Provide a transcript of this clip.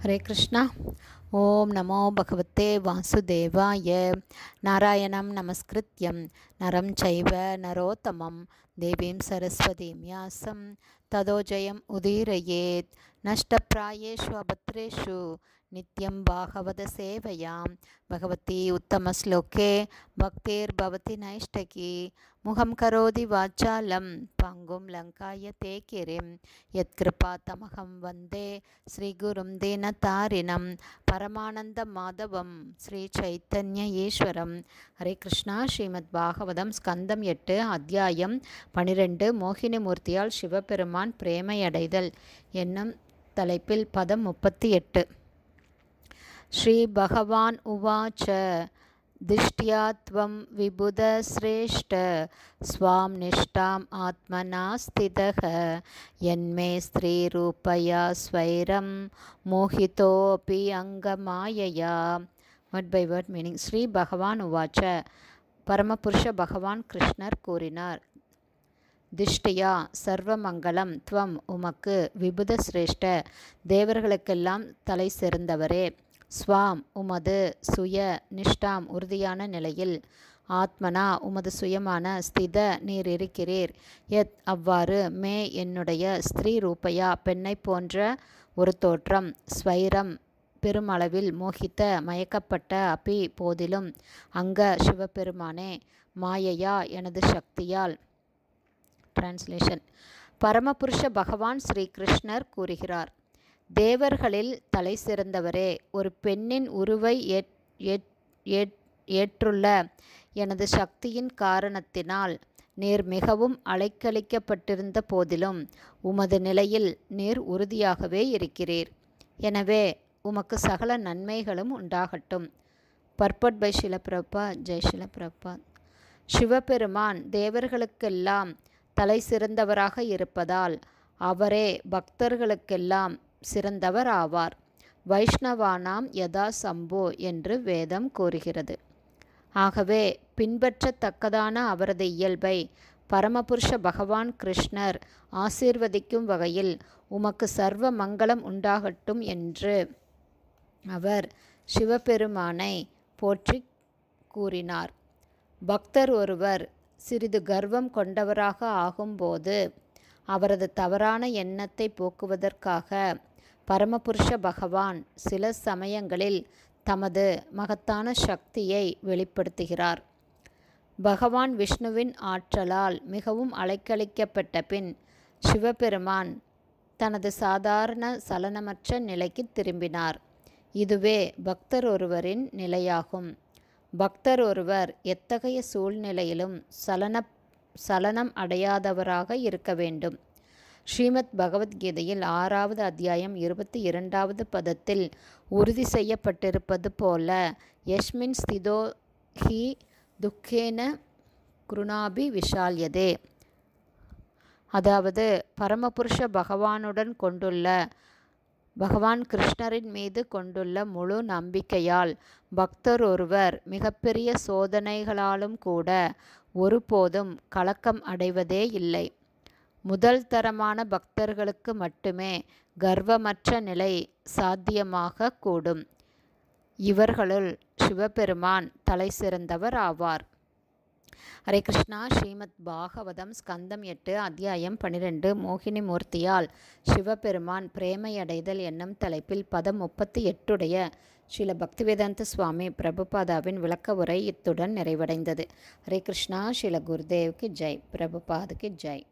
हरे कृष्णा। ओम नमो भगवते वासुदेवाय। नारायणं नमस्कृत्यं नरं चैव नरोत्तमं देवीं सरस्वतीं व्यासं ततो जयम् उदीरयेत्। नष्टप्रायेषु अभद्रेषु नित्यं भागवत सेवयां भगवती उत्तमश्लोके भक्तिर्भवति नैष्ठकी। मुखं करोति वाचालं पङ्गुं लङ्कायते गिरिं यत्कृपातमहं वन्दे श्रीगुरुं दीनतारिणं परमानंद माधवं श्री चैतन्य ஈஸ்வரம். ஹரே கிருஷ்ணா. ஸ்ரீமத் பாகவதம் ஸ்கந்தம் 8 அத்தியாயம் 12 மோகினி மூர்த்தியால் சிவபெருமான் பிரேமையடைதல் என்னும் தலைப்பில் பதம் 38. ஸ்ரீ பகவான் உவாச்ச திஷ்ட்யா த்வம் விபுத ஸ்ரேஷ்ட ஸ்வாம் நிஷ்டாம் ஆத்மனா ஸ்திதः யன்மே ஸ்திரீ ரூபயா ஸ்வைரம் மோஹிதோபி அங்கமாயையா. Word by word meaning. Shri Bhagavan உவாச்ச, பரமபுருஷ பகவான் கிருஷ்ணர் கூறினார். திஷ்டியா சர்வமங்கலம், துவம் உமக்கு, விபுத சிரேஷ்ட தேவர்களுக்கெல்லாம் தலை சிறந்தவரே, ஸ்வாம் உமது, சுய, நிஷ்டாம் உறுதியான நிலையில், ஆத்மனா உமது சுயமான, ஸ்தித நீர் இருக்கிறீர், யத் அவ்வாறு, மே என்னுடைய, ஸ்திரீ ரூபையா பெண்ணை போன்ற ஒரு தோற்றம், ஸ்வைரம் பெருமளவில், மோகித்த மயக்கப்பட்ட, அபி போதிலும், அங்க சிவபெருமானே, மாயையா எனது சக்தியால். டிரான்ஸ்லேஷன். பரமபுருஷ பகவான் ஸ்ரீ கிருஷ்ணர் கூறுகிறார், தேவர்களில் தலை சிறந்தவரே, ஒரு பெண்ணின் உருவை ஏற்றுள்ள எனது சக்தியின் காரணத்தினால் நீர் மிகவும் அலைக்கழிக்கப்பட்டிருந்த போதிலும் உமது நிலையில் நீர் உறுதியாகவே இருக்கிறீர். எனவே உமக்கு சகல நன்மைகளும் உண்டாகட்டும். பர்பட் பை ஷில பிரபாத். ஜெய் ஷில பிரபாத். சிவபெருமான் தேவர்களுக்கெல்லாம் தலை சிறந்தவராக இருப்பதால் அவரே பக்தர்களுக்கெல்லாம் சிறந்தவர் ஆவார். வைஷ்ணவானாம் யதா சம்போ என்று வேதம் கூறுகிறது. ஆகவே பின்பற்றத்தக்கதான அவரது இயல்பை பரமபுருஷ பகவான் கிருஷ்ணர் ஆசீர்வதிக்கும் வகையில் உமக்கு சர்வ மங்களம் உண்டாகட்டும் என்று அவர் சிவபெருமானை போற்றி கூறினார். பக்தர் ஒருவர் சிறிது கர்வம் கொண்டவராக ஆகும்போது அவரது தவறான எண்ணத்தை போக்குவதற்காக பரமபுருஷ பகவான் சில சமயங்களில் தமது மகத்தான சக்தியை வெளிப்படுத்துகிறார். பகவான் விஷ்ணுவின் ஆற்றலால் மிகவும் அலைக்கழிக்கப்பட்ட பின் சிவபெருமான் தனது சாதாரண சலனமற்ற நிலைக்கு திரும்பினார். இதுவே பக்தர் ஒருவரின் நிலையாகும். பக்தர் ஒருவர் எத்தகைய சூழ்நிலையிலும் சலனம் அடையாதவராக இருக்க வேண்டும். ஸ்ரீமத் பகவத்கீதையில் 6வது அத்தியாயம் 22வது பதத்தில் உறுதி செய்யப்பட்டிருப்பது போல, யஸ்மின் ஸ்திதோ ஹி துக்கேன குருணாபி விஷால்யதே, அதாவது பரமபுருஷ பகவான் கிருஷ்ணரின் மீது கொண்டுள்ள முழு நம்பிக்கையால் பக்தர் ஒருவர் மிகப்பெரிய சோதனைகளாலும் கூட ஒருபோதும் கலக்கம் அடைவதே இல்லை. முதல் தரமான பக்தர்களுக்கு மட்டுமே கர்வமற்ற நிலை சாத்தியமாக கூடும். இவர்களுள் சிவபெருமான் தலை சிறந்தவர் ஆவார். ஹரே கிருஷ்ணா. ஸ்ரீமத் பாகவதம் ஸ்கந்தம் 8 அத்தியாயம் 12 மோகினி மூர்த்தியால் சிவபெருமான் பிரேமையடைதல் என்னும் தலைப்பில் பதம் 38 ஸ்ரீல பக்திவேதாந்த சுவாமி பிரபுபாதாவின் விளக்க உரை இத்துடன் நிறைவடைந்தது. ஹரே கிருஷ்ணா. ஸ்ரீல குருதேவுக்கு ஜெய். பிரபுபாதுக்கு ஜெய்.